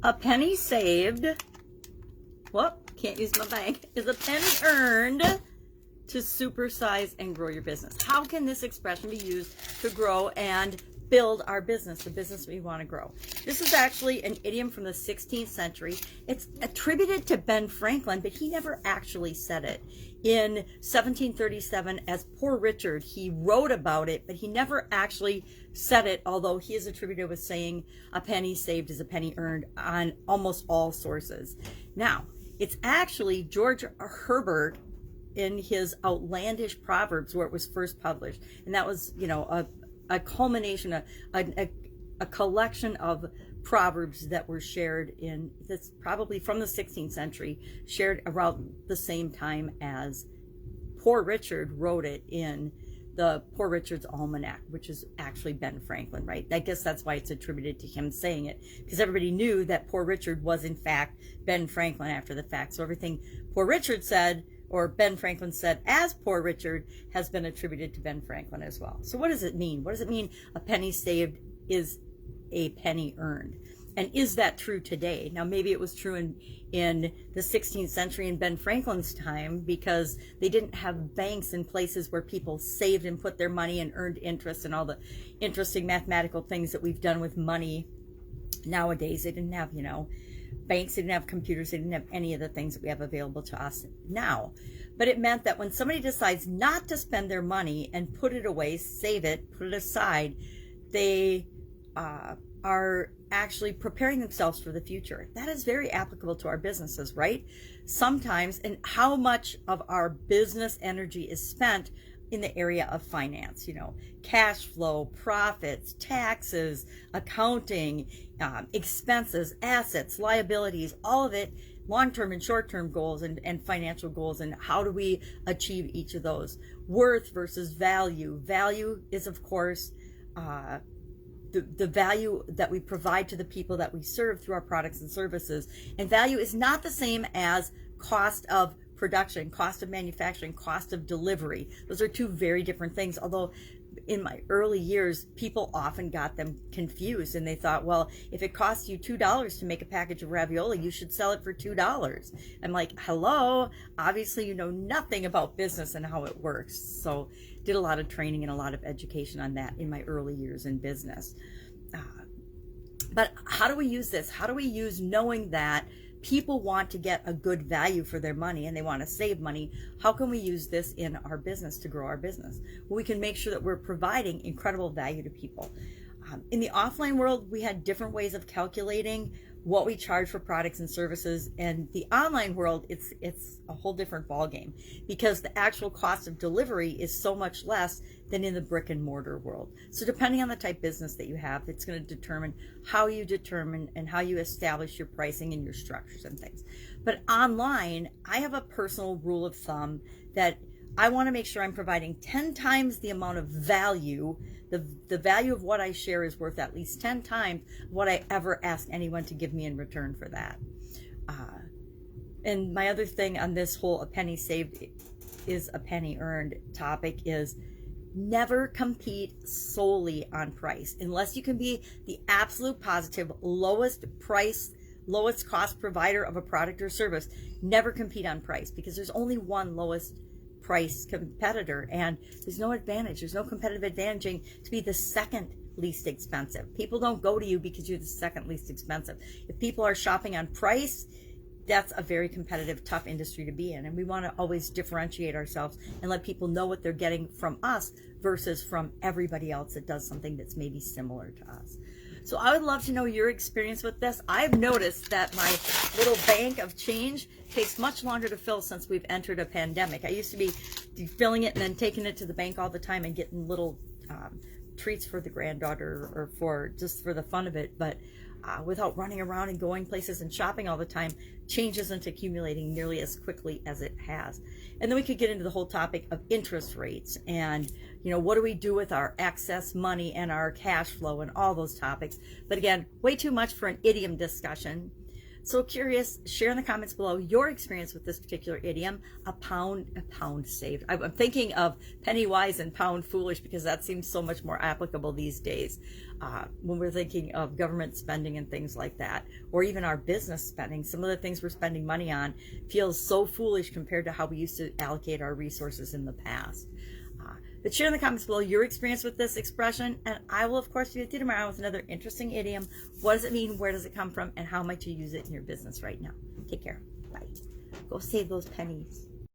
A penny saved, whoop, can't use my bank, is a penny earned to supersize and grow your business. How can this expression be used to grow and build our business, the business we want to grow? This is actually an idiom from the 16th century. It's attributed to Ben Franklin, but he never actually said it. In 1737, as Poor Richard, he wrote about it, but he never actually said it, although he is attributed with saying a penny saved is a penny earned on almost all sources. Now, it's actually George Herbert in his outlandish Proverbs where it was first published. And that was, a culmination, a collection of Proverbs that were shared in, that's probably from the 16th century, shared around the same time as Poor Richard wrote it in the Poor Richard's Almanac, which is actually Ben Franklin, right? I guess that's why it's attributed to him saying it, because everybody knew that Poor Richard was in fact Ben Franklin after the fact. So everything Poor Richard said, or Ben Franklin said as Poor Richard, has been attributed to Ben Franklin as well. So what does it mean? What does it mean a penny saved is a penny earned? And is that true today? Now, maybe it was true in the 16th century in Ben Franklin's time, because they didn't have banks in places where people saved and put their money and earned interest and all the interesting mathematical things that we've done with money nowadays. They didn't have, banks, they didn't have computers, they didn't have any of the things that we have available to us now. But it meant that when somebody decides not to spend their money and put it away, save it, put it aside, they are actually preparing themselves for the future. That is very applicable to our businesses, right? Sometimes, and how much of our business energy is spent in the area of finance, cash flow, profits, taxes, accounting, expenses, assets, liabilities, all of it, long-term and short-term goals and financial goals, and how do we achieve each of those? Worth versus value. Value is, of course, the value that we provide to the people that we serve through our products and services. And value is not the same as cost of production, cost of manufacturing, cost of delivery. Those are two very different things. Although in my early years, people often got them confused, and they thought, well, if it costs you $2 to make a package of ravioli, you should sell it for $2. I'm like, hello, obviously you know nothing about business and how it works. So did a lot of training and a lot of education on that in my early years in business. But how do we use this? How do we use knowing that people want to get a good value for their money and they want to save money? How can we use this in our business to grow our business? Well, we can make sure that we're providing incredible value to people. In the offline world, we had different ways of calculating what we charge for products and services. And the online world, it's a whole different ballgame, because the actual cost of delivery is so much less than in the brick and mortar world. So depending on the type of business that you have, it's going to determine how you determine and how you establish your pricing and your structures and things. But online, I have a personal rule of thumb that I want to make sure I'm providing 10 times the amount of value. The value of what I share is worth at least 10 times what I ever ask anyone to give me in return for that. And my other thing on this whole a penny saved is a penny earned topic is never compete solely on price. Unless you can be the absolute positive lowest price, lowest cost provider of a product or service, never compete on price, because there's only one lowest price competitor, and there's no advantage. There's no competitive advantaging to be the second least expensive. People don't go to you because you're the second least expensive. If people are shopping on price, that's a very competitive, tough industry to be in. And we want to always differentiate ourselves and let people know what they're getting from us versus from everybody else that does something that's maybe similar to us. So I would love to know your experience with this. I've noticed that my little bank of change takes much longer to fill since we've entered a pandemic. I used to be filling it and then taking it to the bank all the time and getting little treats for the granddaughter or for just for the fun of it. But without running around and going places and shopping all the time, change isn't accumulating nearly as quickly as it has. And then we could get into the whole topic of interest rates and, what do we do with our excess money and our cash flow and all those topics. But again, way too much for an idiom discussion. So curious, share in the comments below your experience with this particular idiom, a pound saved. I'm thinking of penny wise and pound foolish because that seems so much more applicable these days when we're thinking of government spending and things like that, or even our business spending. Some of the things we're spending money on feels so foolish compared to how we used to allocate our resources in the past. But share in the comments below your experience with this expression, and I will, of course, be with you tomorrow with another interesting idiom. What does it mean? Where does it come from? And how might you use it in your business right now? Take care. Bye. Go save those pennies.